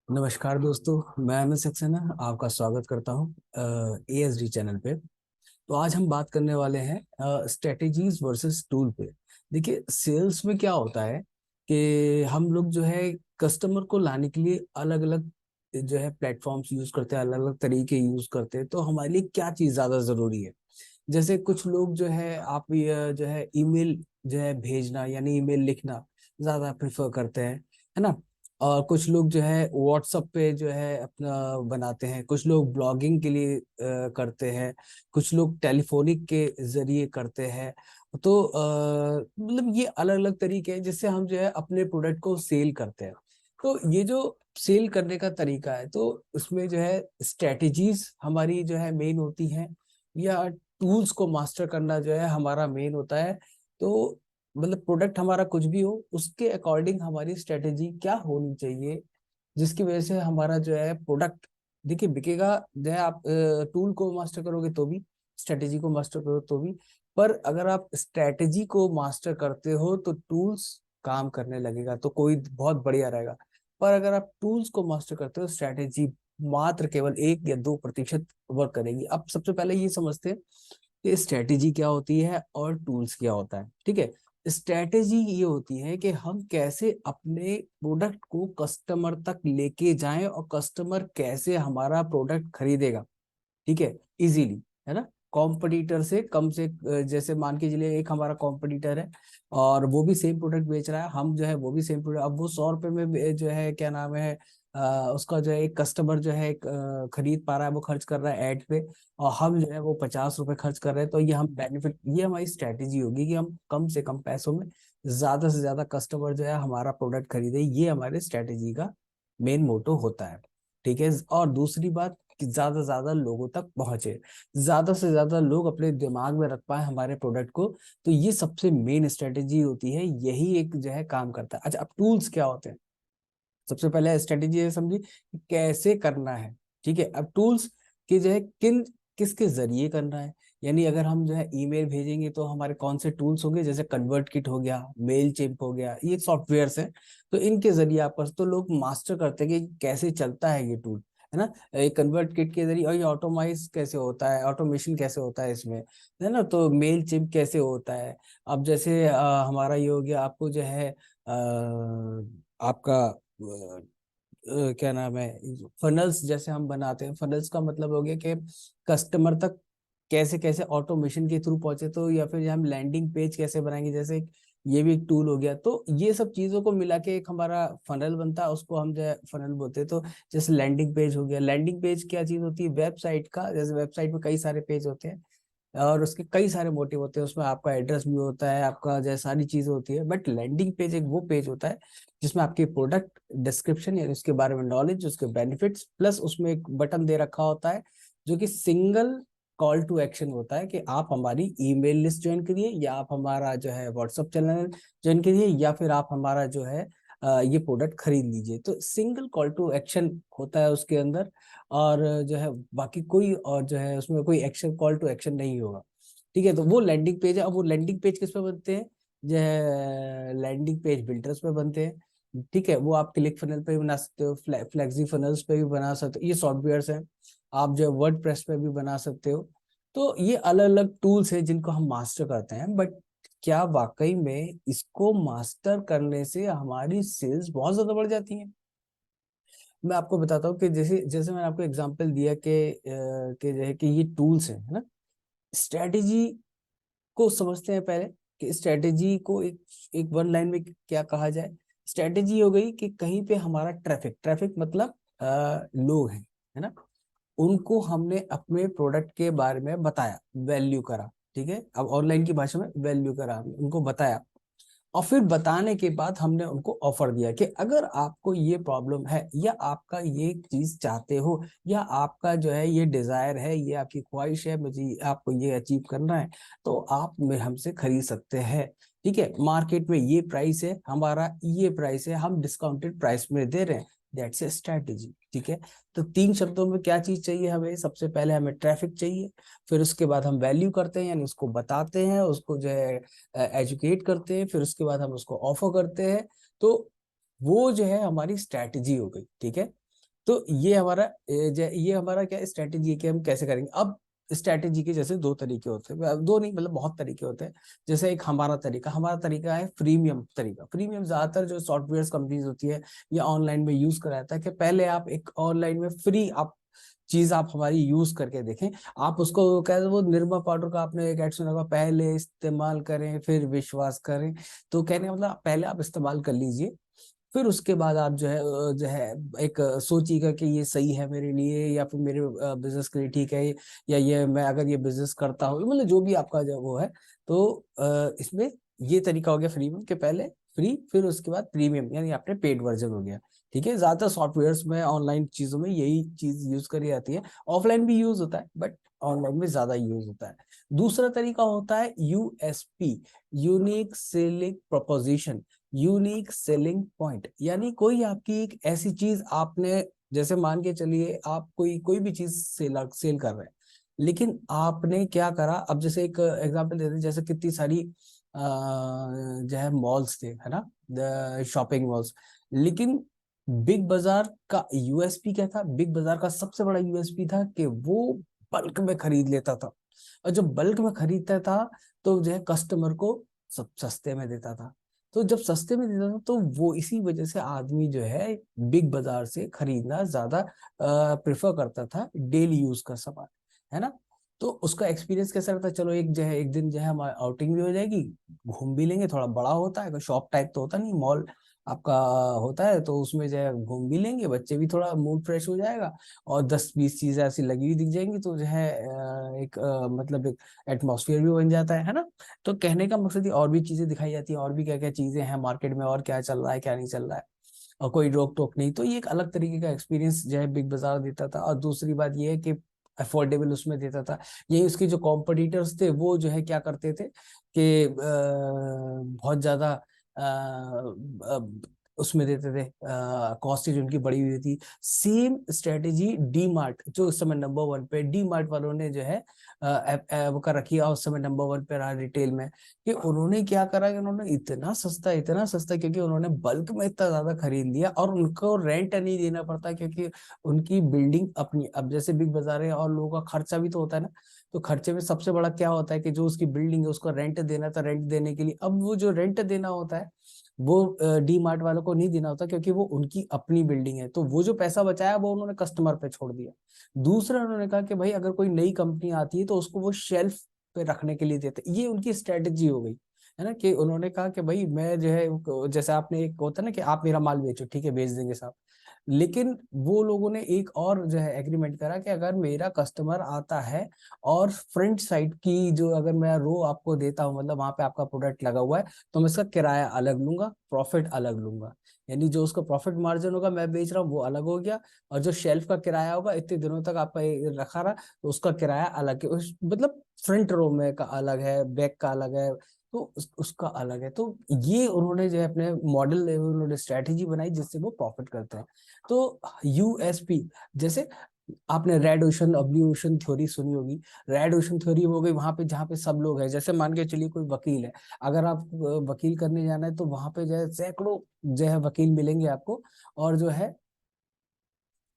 नमस्कार दोस्तों, मैं अमित सक्सेना आपका स्वागत करता हूं एएसडी चैनल पे। तो आज हम बात करने वाले हैं स्ट्रेटेजीज वर्सेस टूल पे। देखिए, सेल्स में क्या होता है कि हम लोग जो है कस्टमर को लाने के लिए अलग अलग जो है प्लेटफॉर्म्स यूज करते हैं, अलग अलग तरीके यूज करते हैं। तो हमारे लिए क्या चीज ज्यादा जरूरी है? जैसे कुछ लोग जो है आप ये जो है ईमेल जो है भेजना यानी ईमेल लिखना ज्यादा प्रेफर करते हैं, है ना। और कुछ लोग जो है व्हाट्सएप पे जो है अपना बनाते हैं, कुछ लोग ब्लॉगिंग के लिए करते हैं, कुछ लोग टेलीफोनिक के जरिए करते हैं। तो मतलब ये अलग अलग तरीके हैं जिससे हम जो है अपने प्रोडक्ट को सेल करते हैं। तो ये जो सेल करने का तरीका है, तो उसमें जो है स्ट्रेटेजीज हमारी जो है मेन होती हैं, या टूल्स को मास्टर करना जो है हमारा मेन होता है। तो मतलब प्रोडक्ट हमारा कुछ भी हो, उसके अकॉर्डिंग हमारी स्ट्रेटेजी क्या होनी चाहिए, जिसकी वजह से हमारा जो है प्रोडक्ट देखिए बिकेगा। जो है आप टूल को मास्टर करोगे तो भी, स्ट्रेटेजी को मास्टर करो तो भी। पर अगर आप स्ट्रेटेजी को मास्टर करते हो तो टूल्स काम करने लगेगा, तो कोई बहुत बढ़िया रहेगा। पर अगर आप टूल्स को मास्टर करते हो, स्ट्रेटेजी मात्र केवल 1 या 2% वर्क करेगी। अब सबसे पहले ये समझते हैं कि स्ट्रेटेजी क्या होती है और टूल्स क्या होता है। ठीक है, स्ट्रेटेजी ये होती है कि हम कैसे अपने प्रोडक्ट को कस्टमर तक लेके जाएं और कस्टमर कैसे हमारा प्रोडक्ट खरीदेगा। ठीक है, इजीली, है ना। कॉम्पिटिटर से कम से जैसे मान के चलिए एक हमारा कॉम्पिटिटर है और वो भी सेम प्रोडक्ट बेच रहा है, हम जो है वो भी सेम प्रोडक्ट, अब वो 100 रुपए में जो है क्या नाम है उसका जो है एक कस्टमर जो है एक खरीद पा रहा है, वो खर्च कर रहा है एड पे, और हम जो है वो 50 रुपए खर्च कर रहे हैं। तो ये हम बेनिफिट, ये हमारी स्ट्रेटेजी होगी कि हम कम से कम पैसों में ज्यादा से ज्यादा कस्टमर जो है हमारा प्रोडक्ट खरीदे। ये हमारे स्ट्रेटेजी का मेन मोटो होता है। ठीक है, और दूसरी बात कि ज्यादा से ज्यादा लोगों तक पहुंचे, ज्यादा से ज्यादा लोग अपने दिमाग में रख पाए हमारे प्रोडक्ट को। तो ये सबसे मेन स्ट्रेटेजी होती है, यही एक जो है काम करता है। अच्छा, अब टूल्स क्या होते हैं? सबसे पहले स्ट्रेटेजी ये समझी कि कैसे करना है। ठीक है, अब टूल्स की जो है किसके जरिए करना है। यानी अगर हम जो है ईमेल भेजेंगे तो हमारे कौन से टूल्स होंगे, जैसे कन्वर्ट किट हो गया, मेल चिम्प हो गया, ये सॉफ्टवेयर्स हैं। तो इनके जरिए आपस तो लोग मास्टर करते हैं कि कैसे चलता है ये टूल, है ना। एक कन्वर्ट किट के जरिए, और ये ऑटोमाइज कैसे होता है, ऑटोमेशन कैसे होता है इसमें, है ना। तो मेल चिम्प कैसे होता है। अब जैसे हमारा ये हो गया, आपको जो है आपका क्या नाम है, फनल्स जैसे हम बनाते हैं। फनल्स का मतलब हो गया कि कस्टमर तक कैसे कैसे ऑटोमेशन के थ्रू पहुंचे। तो या फिर हम लैंडिंग पेज कैसे बनाएंगे, जैसे ये भी एक टूल हो गया। तो ये सब चीजों को मिला के एक हमारा फनल बनता है, उसको हम जो है फनल बोलते हैं। तो जैसे लैंडिंग पेज हो गया, लैंडिंग पेज क्या चीज होती है, वेबसाइट का। जैसे वेबसाइट में कई सारे पेज होते हैं और उसके कई सारे मोटिव होते हैं, उसमें आपका एड्रेस भी होता है, आपका जैसे सारी चीजें होती है। बट लैंडिंग पेज एक वो पेज होता है जिसमें आपके प्रोडक्ट डिस्क्रिप्शन यानी उसके बारे में नॉलेज, उसके बेनिफिट्स, प्लस उसमें एक बटन दे रखा होता है जो कि सिंगल कॉल टू एक्शन होता है कि आप हमारी ईमेल लिस्ट ज्वाइन करिए, या आप हमारा जो है व्हाट्सअप चैनल ज्वाइन करिए, या फिर आप हमारा जो है ये प्रोडक्ट खरीद लीजिए। तो सिंगल कॉल टू एक्शन होता है उसके अंदर। और जो है बाकी कोई और जो है उसमें कोई एक्शन, कॉल टू एक्शन नहीं होगा। ठीक है, तो वो लैंडिंग पेज है। अब वो लैंडिंग पेज किस पे बनते हैं? जो है लैंडिंग पेज बिल्डर्स पे बनते हैं। ठीक है, वो आप क्लिक फनल पे भी बना सकते हो, फ्लेक्सी फनल्स पे भी बना सकते हो, ये सॉफ्टवेयर्स हैं। आप जो है वर्ड प्रेस पे भी बना सकते हो। तो ये अलग अलग टूल्स हैं जिनको हम मास्टर करते हैं। बट क्या वाकई में इसको मास्टर करने से हमारी सेल्स बहुत ज्यादा बढ़ जाती है? मैं आपको बताता हूँ कि जैसे जैसे मैंने आपको एग्जांपल दिया कि जो है कि ये टूल्स हैं, है ना। स्ट्रेटेजी को समझते हैं पहले कि स्ट्रेटेजी को एक एक वन लाइन में क्या कहा जाए। स्ट्रेटेजी हो गई कि कहीं पे हमारा ट्रैफिक, ट्रैफिक मतलब लोग हैं, है ना। उनको हमने अपने प्रोडक्ट के बारे में बताया, वैल्यू करा। ठीक है, अब ऑनलाइन की भाषा में वैल्यू करा, हमने उनको बताया। और फिर बताने के बाद हमने उनको ऑफर दिया कि अगर आपको ये प्रॉब्लम है, या आपका ये चीज चाहते हो, या आपका जो है ये डिजायर है, ये आपकी ख्वाहिश है, मुझे आपको ये अचीव करना है, तो आप हमसे खरीद सकते हैं। ठीक है, मार्केट में ये प्राइस है, हमारा ये प्राइस है, हम डिस्काउंटेड प्राइस में दे रहे हैं। That's a strategy. ठीक है, तो 3 शब्दों में क्या चीज चाहिए हमें? सबसे पहले हमें ट्रैफिक चाहिए, फिर उसके बाद हम वैल्यू करते हैं यानी उसको बताते हैं, उसको जो है एजुकेट करते हैं, फिर उसके बाद हम उसको ऑफर करते हैं। तो वो जो है हमारी स्ट्रैटेजी हो गई। ठीक है, तो ये हमारा क्या स्ट्रेटेजी है कि हम कैसे करेंगे। अब स्ट्रेटेजी के जैसे दो तरीके होते हैं, दो नहीं मतलब बहुत तरीके होते हैं। जैसे एक हमारा तरीका है फ्रीमियम तरीका। फ्रीमियम ज्यादातर जो सॉफ्टवेयर कंपनीज होती है या ऑनलाइन में यूज कराता है कि पहले आप एक ऑनलाइन में फ्री आप चीज आप हमारी यूज करके देखें। आप उसको कह वो निरमा पाउडर का आपने एक एड सुना होगा, पहले इस्तेमाल करें फिर विश्वास करें। तो कहने का मतलब पहले आप इस्तेमाल कर लीजिए, फिर उसके बाद आप जो है एक सोचिएगा कि ये सही है मेरे लिए या फिर मेरे बिजनेस के लिए ठीक है, या ये मैं अगर ये बिजनेस करता हूँ मतलब जो भी आपका जो वो है। तो इसमें ये तरीका हो गया फ्रीमियम के, पहले फ्री फिर उसके बाद प्रीमियम, यानी आपने पेड वर्जन हो गया। ठीक है, ज्यादातर सॉफ्टवेयर्स में ऑनलाइन चीजों में यही चीज यूज करी जाती है। ऑफलाइन भी यूज होता है बट ऑनलाइन में ज्यादा यूज होता है। दूसरा तरीका होता है USP, unique selling proposition, unique selling point. यानी कोई आपकी एक ऐसी चीज आपने, जैसे मान के चलिए आप कोई कोई भी चीज सेल कर रहे हैं, लेकिन आपने क्या करा। अब जैसे एक एग्जांपल देते हैं, जैसे कितनी सारी जो है मॉल्स थे, है ना, शॉपिंग मॉल्स। लेकिन बिग बाजार का यूएसपी क्या था? बिग बाजार का सबसे बड़ा यूएसपी था कि वो बल्क में खरीद लेता था, और जब बल्क में खरीदता था तो जो है कस्टमर को सब सस्ते में देता था। तो जब सस्ते में देता था तो वो इसी वजह से आदमी जो है बिग बाजार से खरीदना ज्यादा प्रेफर करता था, डेली यूज का सामान, है ना। तो उसका एक्सपीरियंस कैसा रहता है? चलो एक जो है एक दिन जो है हमारी आउटिंग भी हो जाएगी, घूम भी लेंगे, थोड़ा बड़ा होता है, शॉप टाइप तो होता नहीं, मॉल आपका होता है, तो उसमें जो है घूम भी लेंगे, बच्चे भी थोड़ा मूड फ्रेश हो जाएगा, और 10-20 चीजें ऐसी लगी हुई दिख जाएंगी, तो जो है एक मतलब एक एटमॉस्फेयर भी बन जाता है ना। तो कहने का मकसद ये और भी चीजें दिखाई जाती हैं, और भी क्या क्या चीजें हैं मार्केट में, और क्या चल रहा है क्या नहीं चल रहा है, और कोई रोक टोक नहीं। तो ये एक अलग तरीके का एक्सपीरियंस जो है बिग बाजार देता था। और दूसरी बात ये है कि अफोर्डेबल उसमें देता था। यही उसके जो कॉम्पिटिटर्स थे वो जो है क्या करते थे कि बहुत ज्यादा उसमें देते थे, कॉस्ट जो उनकी बढ़ी हुई थी। सेम स्ट्रेटेजी डी मार्ट, जो उस समय नंबर वन पे, डी मार्ट वालों ने जो है वो कर रखी है, और उस समय नंबर वन पे रहा रिटेल में। कि उन्होंने क्या करा कि उन्होंने इतना सस्ता, क्योंकि उन्होंने बल्क में इतना ज्यादा खरीद लिया, और उनको रेंट नहीं देना पड़ता, क्योंकि उनकी बिल्डिंग अपनी। अब जैसे बिग बाजार है और लोगों का खर्चा भी तो होता है ना, तो खर्चे में सबसे बड़ा क्या होता है कि जो उसकी बिल्डिंग है उसको रेंट देना था, रेंट देने के लिए अब वो जो रेंट देना होता है वो डी मार्ट वालों को नहीं देना होता, क्योंकि वो उनकी अपनी बिल्डिंग है। तो वो जो पैसा बचाया वो उन्होंने कस्टमर पे छोड़ दिया। दूसरा उन्होंने कहा कि भाई अगर कोई नई कंपनी आती है तो उसको वो शेल्फ पे रखने के लिए देते, ये उनकी स्ट्रेटेजी हो गई, है ना। कि उन्होंने कहा कि भाई मैं जो है, जैसे आपने एक होता है ना कि आप मेरा माल बेचो, ठीक है बेच देंगे साहब, लेकिन वो लोगों ने एक और जो है एग्रीमेंट करा कि अगर मेरा कस्टमर आता है और फ्रंट साइड की जो अगर मैं रो आपको देता हूँ, मतलब वहां पे आपका प्रोडक्ट लगा हुआ है, तो मैं इसका किराया अलग लूंगा, प्रॉफिट अलग लूंगा। यानी जो उसका प्रॉफिट मार्जिन होगा मैं बेच रहा हूँ वो अलग हो गया, और जो शेल्फ का किराया होगा इतने दिनों तक आपका ये रखा रहा, तो उसका किराया अलग है। मतलब फ्रंट रो में का अलग है, बैक का अलग है, तो उसका अलग है। तो ये उन्होंने जो है अपने मॉडल, उन्होंने स्ट्रेटेजी बनाई जिससे वो प्रॉफिट करते हैं। तो यूएसपी, जैसे आपने red ocean blue ocean theory सुनी होगी। रेड ओशन थ्योरी हो गई वहां पे जहाँ पे सब लोग हैं, जैसे मान के चलिए कोई वकील है, अगर आप वकील करने जाना है तो वहां पे जो है सैकड़ों जो है वकील मिलेंगे आपको, और जो है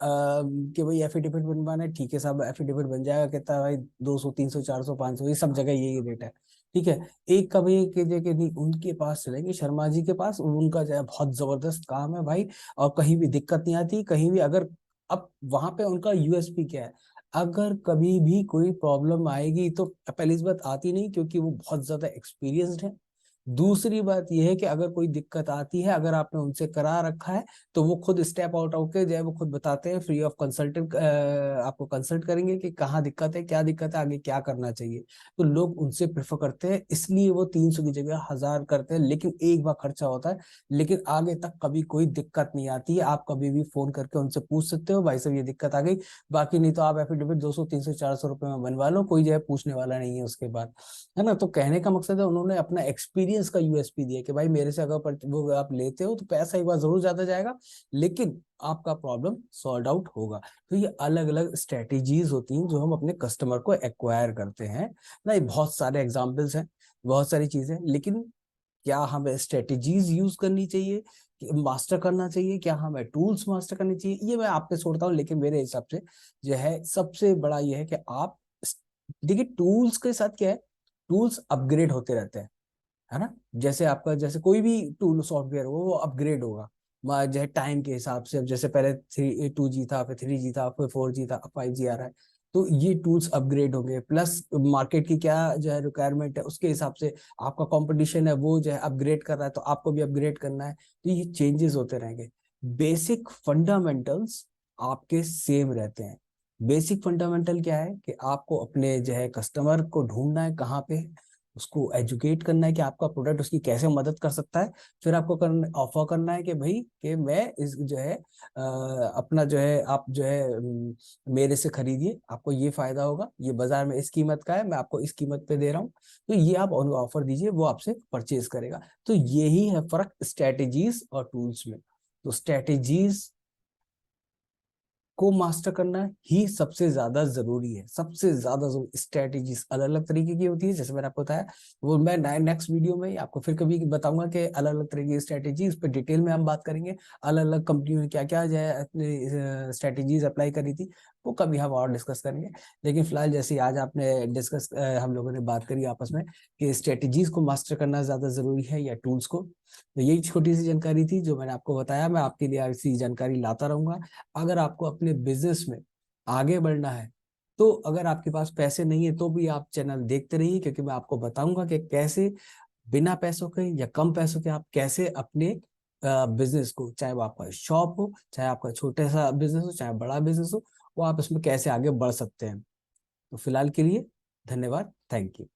कि भाई एफिडेविट बनवाना है, ठीक है साहब एफिडेविट बन जाएगा, कहता है भाई 200 300 400 500 ये सब जगह यही रेट है, ठीक है। एक का भाई कि नहीं, उनके पास चलेंगे शर्मा जी के पास, उनका जो है बहुत जबरदस्त काम है भाई, और कहीं भी दिक्कत नहीं आती कहीं भी। अगर अब वहां पे उनका यूएसपी क्या है, अगर कभी भी कोई प्रॉब्लम आएगी तो पहली इस बात आती नहीं, क्योंकि वो बहुत ज्यादा एक्सपीरियंस्ड है। दूसरी बात यह है कि अगर कोई दिक्कत आती है, अगर आपने उनसे करा रखा है, तो वो खुद स्टेप आउट होके जो है वो खुद बताते हैं, फ्री ऑफ कंसल्टेंट आपको कंसल्ट करेंगे कि कहाँ दिक्कत है, क्या दिक्कत है, आगे क्या करना चाहिए। तो लोग उनसे प्रेफर करते हैं, इसलिए वो 300 की जगह 1000 करते हैं, लेकिन एक बार खर्चा होता है, लेकिन आगे तक कभी कोई दिक्कत नहीं आती है। आप कभी भी फोन करके उनसे पूछ सकते हो भाई साहब ये दिक्कत आ गई, बाकी नहीं तो आप एफिडेविट 200 300 400 रुपए में बनवा लो, कोई जो है पूछने वाला नहीं है उसके बाद, है ना। तो कहने का मकसद है उन्होंने अपना एक्सपीरियंस का यूएसपी दिया कि भाई मेरे से अगर वो आप लेते हो तो पैसा एक बार जरूर ज्यादा जाएगा, लेकिन आपका प्रॉब्लम सॉल्व आउट होगा। तो ये अलग अलग स्ट्रेटेजीज होती हैं जो हम अपने कस्टमर को एक्वायर करते हैं ना। ये बहुत सारे एग्जाम्पल्स हैं, बहुत सारी चीजें, लेकिन क्या हमें स्ट्रेटेजीज यूज करनी चाहिए मास्टर करना चाहिए, क्या हमें टूल्स मास्टर करनी चाहिए, ये मैं आप पे छोड़ता हूँ। लेकिन मेरे हिसाब से जो है सबसे बड़ा ये है कि आप देखिए टूल्स के साथ क्या है, टूल्स अपग्रेड होते रहते हैं, है ना। जैसे आपका जैसे कोई भी टूल सॉफ्टवेयर हो वो अपग्रेड होगा जो है टाइम के हिसाब से। अब जैसे पहले 2G था, फिर 3G था, फिर 4G था, अब 5G आ रहा है। तो ये टूल्स अपग्रेड होंगे, प्लस मार्केट की क्या जो है रिक्वायरमेंट है उसके हिसाब से आपका कंपटीशन है वो जो है अपग्रेड कर रहा है, तो आपको भी अपग्रेड करना है। तो ये चेंजेस होते रहेंगे। बेसिक फंडामेंटल्स आपके सेम रहते हैं। बेसिक फंडामेंटल क्या है कि आपको अपने जो है कस्टमर को ढूंढना है कहाँ पे, उसको एजुकेट करना है कि आपका प्रोडक्ट उसकी कैसे मदद कर सकता है। फिर आपको ऑफर करना है कि भाई कि मैं इस जो है अपना जो है आप जो है मेरे से खरीदिए, आपको ये फायदा होगा, ये बाजार में इस कीमत का है, मैं आपको इस कीमत पे दे रहा हूँ, तो ये आप ऑफर दीजिए, वो आपसे परचेज करेगा। तो यही है फर्क स्ट्रेटेजीज और टूल्स में। तो स्ट्रेटेजीज को मास्टर करना ही सबसे ज्यादा जरूरी है, सबसे ज्यादा जरूरी। स्ट्रेटेजीज अलग अलग तरीके की होती है, जैसे मैंने आपको बताया, वो मैं नेक्स्ट वीडियो में आपको फिर कभी बताऊंगा कि अलग अलग तरीके की स्ट्रेटेजीज पे डिटेल में हम बात करेंगे। अलग अलग कंपनियों ने क्या क्या जो है अपनी स्ट्रेटेजीज अप्लाई करी थी, वो कभी हम और डिस्कस करेंगे। लेकिन फिलहाल जैसे आज आपने डिस्कस हम लोगों ने बात करी आपस में कि स्ट्रेटेजीज को मास्टर करना ज्यादा जरूरी है या टूल्स को, तो यही छोटी सी जानकारी थी जो मैंने आपको बताया। मैं आपके लिए ऐसी जानकारी लाता रहूंगा। अगर आपको अपने बिजनेस में आगे बढ़ना है, तो अगर आपके पास पैसे नहीं है तो भी आप चैनल देखते रहिए, क्योंकि मैं आपको बताऊंगा कि कैसे बिना पैसों के या कम पैसों के आप कैसे अपने बिजनेस को, चाहे वो आपका शॉप हो, चाहे आपका छोटा सा बिजनेस हो, चाहे बड़ा बिजनेस हो, वो आप इसमें कैसे आगे बढ़ सकते हैं। तो फिलहाल के लिए धन्यवाद, थैंक यू।